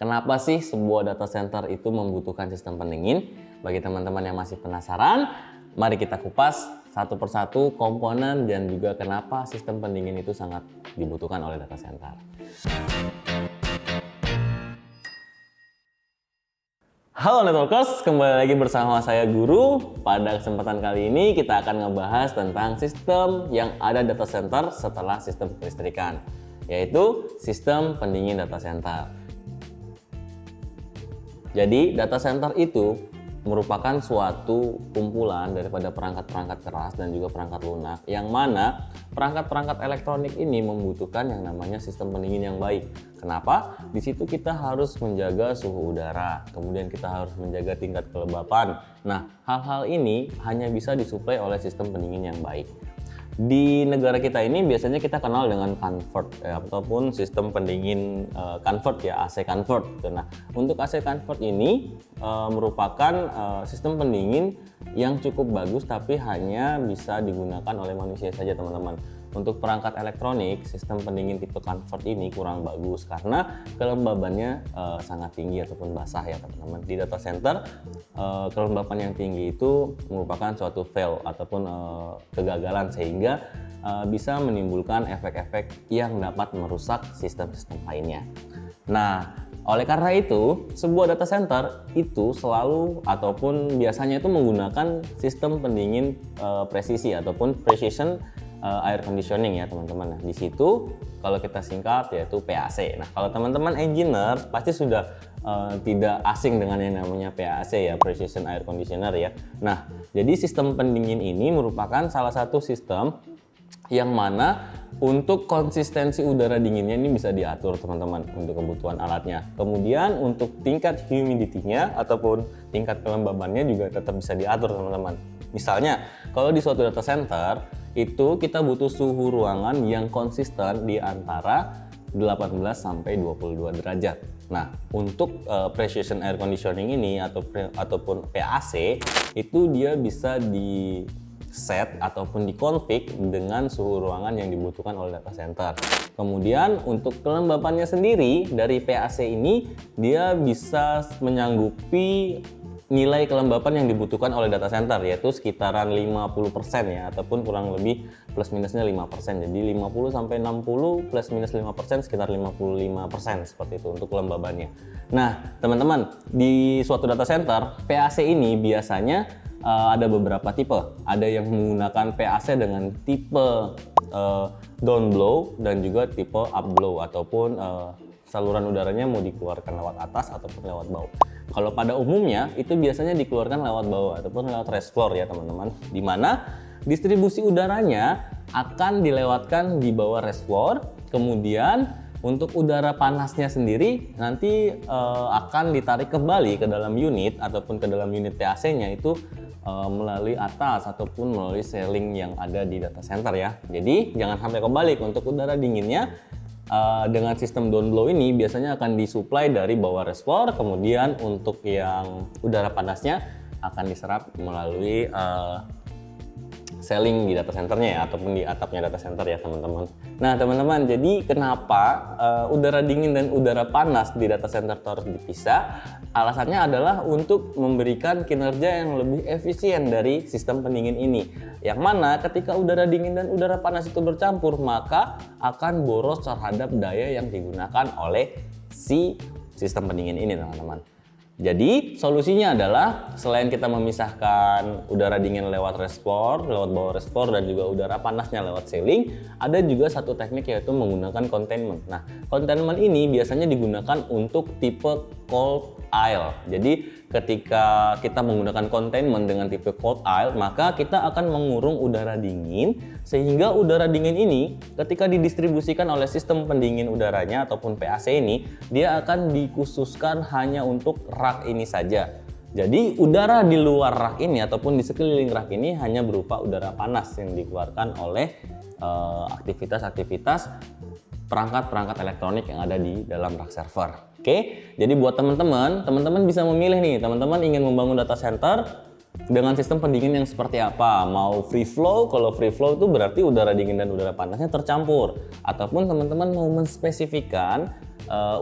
Kenapa sih sebuah data center itu membutuhkan sistem pendingin? Bagi teman-teman yang masih penasaran, mari kita kupas satu persatu komponen dan juga kenapa sistem pendingin itu sangat dibutuhkan oleh data center. Halo Networkers, kembali lagi bersama saya Guru. Pada kesempatan kali ini kita akan ngebahas tentang sistem yang ada data center setelah sistem kelistrikan, yaitu sistem pendingin data center. Jadi data center itu merupakan suatu kumpulan daripada perangkat-perangkat keras dan juga perangkat lunak, yang mana perangkat-perangkat elektronik ini membutuhkan yang namanya sistem pendingin yang baik. Kenapa? Di situ kita harus menjaga suhu udara, kemudian kita harus menjaga tingkat kelembapan. Nah, hal-hal ini hanya bisa disuplai oleh sistem pendingin yang baik. Di negara kita ini biasanya kita kenal dengan convert ataupun sistem pendingin convert ya, AC convert. Nah, untuk AC convert ini merupakan sistem pendingin yang cukup bagus tapi hanya bisa digunakan oleh manusia saja, teman-teman. Untuk perangkat elektronik, sistem pendingin tipe convert ini kurang bagus karena kelembabannya sangat tinggi ataupun basah ya, teman-teman. Di data center, kelembapan yang tinggi itu merupakan suatu fail ataupun kegagalan, sehingga bisa menimbulkan efek-efek yang dapat merusak sistem-sistem lainnya. Nah, oleh karena itu, sebuah data center itu selalu ataupun biasanya itu menggunakan sistem pendingin presisi ataupun precision air conditioning ya, teman-teman. Nah, di situ kalau kita singkat yaitu PAC. Nah, kalau teman-teman engineer pasti sudah tidak asing dengan yang namanya PAC ya, precision air conditioner ya. Nah, jadi sistem pendingin ini merupakan salah satu sistem yang mana untuk konsistensi udara dinginnya ini bisa diatur, teman-teman, untuk kebutuhan alatnya. Kemudian untuk tingkat humidity-nya ataupun tingkat kelembabannya juga tetap bisa diatur, teman-teman. Misalnya, kalau di suatu data center itu kita butuh suhu ruangan yang konsisten di antara 18 sampai 22 derajat. Nah, untuk precision air conditioning ini ataupun PAC itu dia bisa di set ataupun dikonfig dengan suhu ruangan yang dibutuhkan oleh data center. Kemudian untuk kelembapannya sendiri dari PAC ini dia bisa menyanggupi nilai kelembapan yang dibutuhkan oleh data center, yaitu sekitaran 50% ya, ataupun kurang lebih plus minusnya 5%. Jadi 50 sampai 60 plus minus 5% sekitar 55% seperti itu untuk kelembabannya. Nah, teman-teman, di suatu data center PAC ini biasanya ada beberapa tipe. Ada yang menggunakan PAC dengan tipe down blow dan juga tipe up blow, ataupun saluran udaranya mau dikeluarkan lewat atas ataupun lewat bawah. Kalau pada umumnya itu biasanya dikeluarkan lewat bawah ataupun lewat reservoir ya, teman-teman, di mana distribusi udaranya akan dilewatkan di bawah reservoir. Kemudian untuk udara panasnya sendiri nanti akan ditarik kembali ke dalam unit ataupun ke dalam unit PAC-nya itu melalui atas ataupun melalui ceiling yang ada di data center ya. Jadi jangan sampai kebalik. Untuk udara dinginnya dengan sistem down blow ini biasanya akan disuplai dari bawah reservoir, kemudian untuk yang udara panasnya akan diserap melalui ceiling di data centernya ya, ataupun di atapnya data center ya, teman-teman. Nah, teman-teman, jadi kenapa udara dingin dan udara panas di data center harus dipisah? Alasannya adalah untuk memberikan kinerja yang lebih efisien dari sistem pendingin ini, yang mana ketika udara dingin dan udara panas itu bercampur maka akan boros terhadap daya yang digunakan oleh si sistem pendingin ini, teman-teman. Jadi solusinya adalah selain kita memisahkan udara dingin lewat reservoir, lewat bawah reservoir, dan juga udara panasnya lewat ceiling, ada juga satu teknik yaitu menggunakan containment. Nah, containment ini biasanya digunakan untuk tipe cold aisle. Jadi ketika kita menggunakan containment dengan tipe cold aisle, maka kita akan mengurung udara dingin, sehingga udara dingin ini ketika didistribusikan oleh sistem pendingin udaranya ataupun PAC ini, dia akan dikhususkan hanya untuk rak ini saja. Jadi udara di luar rak ini ataupun di sekeliling rak ini hanya berupa udara panas yang dikeluarkan oleh aktivitas-aktivitas perangkat-perangkat elektronik yang ada di dalam rak server. Oke, jadi buat teman-teman bisa memilih nih, teman-teman ingin membangun data center dengan sistem pendingin yang seperti apa? Mau free flow? Kalau free flow itu berarti udara dingin dan udara panasnya tercampur. Ataupun teman-teman mau menspesifikkan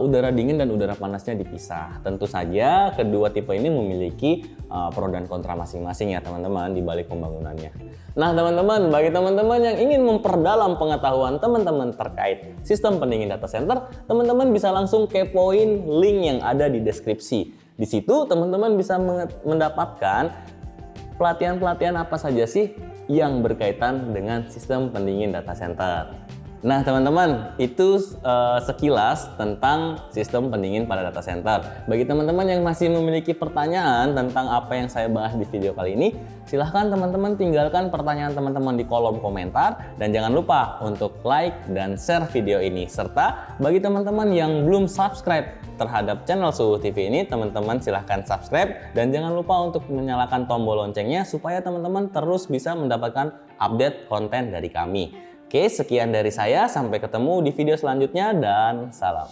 udara dingin dan udara panasnya dipisah. Tentu saja kedua tipe ini memiliki pro dan kontra masing-masing ya teman-teman di balik pembangunannya. Nah teman-teman, bagi teman-teman yang ingin memperdalam pengetahuan teman-teman terkait sistem pendingin data center, teman-teman bisa langsung kepoin link yang ada di deskripsi. Di situ teman-teman bisa mendapatkan pelatihan-pelatihan apa saja sih yang berkaitan dengan sistem pendingin data center. Nah teman-teman, itu sekilas tentang sistem pendingin pada data center. Bagi teman-teman yang masih memiliki pertanyaan tentang apa yang saya bahas di video kali ini, silahkan teman-teman tinggalkan pertanyaan teman-teman di kolom komentar. Dan jangan lupa untuk like dan share video ini. Serta bagi teman-teman yang belum subscribe terhadap channel Suhu TV ini, teman-teman silahkan subscribe. Dan jangan lupa untuk menyalakan tombol loncengnya supaya teman-teman terus bisa mendapatkan update konten dari kami. Oke, sekian dari saya. Sampai ketemu di video selanjutnya dan salam.